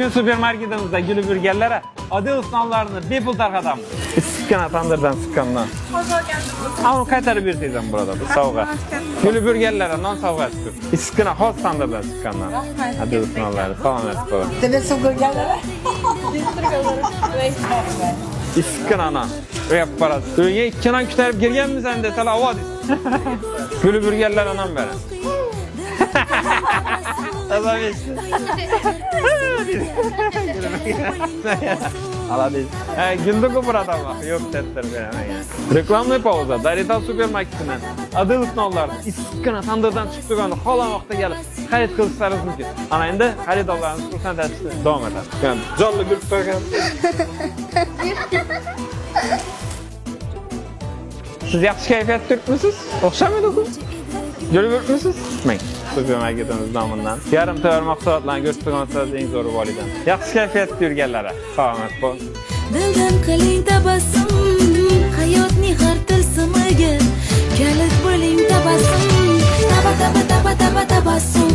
Bugün süpermarketimizde gülüp yurganlara adil sınavlarını bepul tarqatamiz. Issiqqina tandırdan sıqqandan. Ama qaytarib bersangizam bo'ladi bu sovg'a. Gülüp yurganlara non sovg'asi ko'p. Issiqqina xos tandırdan sıqqandan. Adil sınavlari salomat bo'ladi. Deve su gurgelere. Issiqqina non. O'yab boradi. Uyga 2 non ko'tarib kelganmisan desalar avo deysiz. Gülüp yurganlara non beradi. Azamiz. Молодец. Gündük burada bak. Yok tetler beğenmeyen. Reklamlı pauza. Darita süpermarketinden adıl sınavlarını issiqqina tandırdan çıktıqanda xolan vaqtda gelip xarid qilsangiz mumkin. Ana endi xaridorlarimiz xursand etishda davom etadi. Yani jonli gulib qo'ygan. Siz yaxshi kayfiyatda turibmisiz? O'xshamaydi-ku? Görüp yuribmisiz? Mang. Süpermarketimiz nomidan yarim tayyor mahsulotlarni ko'rsatgan siz eng zo'r volidan. Yaxshi kayfiyatda yurganlar salomat bo'ling. Dildan qiling tabassum, hayotning har tilsimiga kalit bo'ling tabassum. Tabassum.